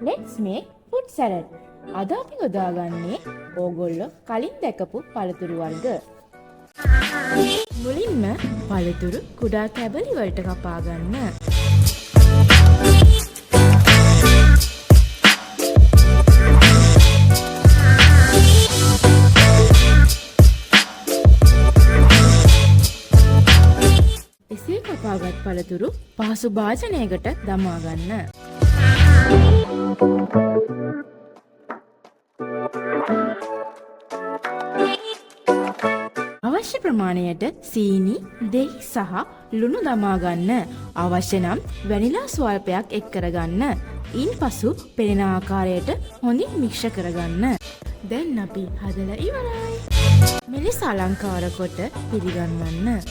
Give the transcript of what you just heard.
Let's make fruit salad. අද අපි යොදාගන්නේ ඕගොල්ලෝ කලින් දැකපු පළතුරු වර්ග. මුලින්ම පළතුරු කුඩා කැබලි වලට කපා ගන්න. එසේ කපාගත් පළතුරු පහසු භාජනයකට දමා ගන්න. අවශ්‍ය ප්‍රමාණයට සීනි, දෙහි සහ ලුණු දමා ගන්න. අවශ්‍ය නම් වැනිලා ස්වල්පයක් එක් කරගන්න. ඉන්පසු පෙනෙන ආකාරයට හොඳින් මික්ෂ කරගන්න. දැන් අපි හදලා ඉවරයි. මෙලෙස අලංකාර කොට පිළිගන්වන්න.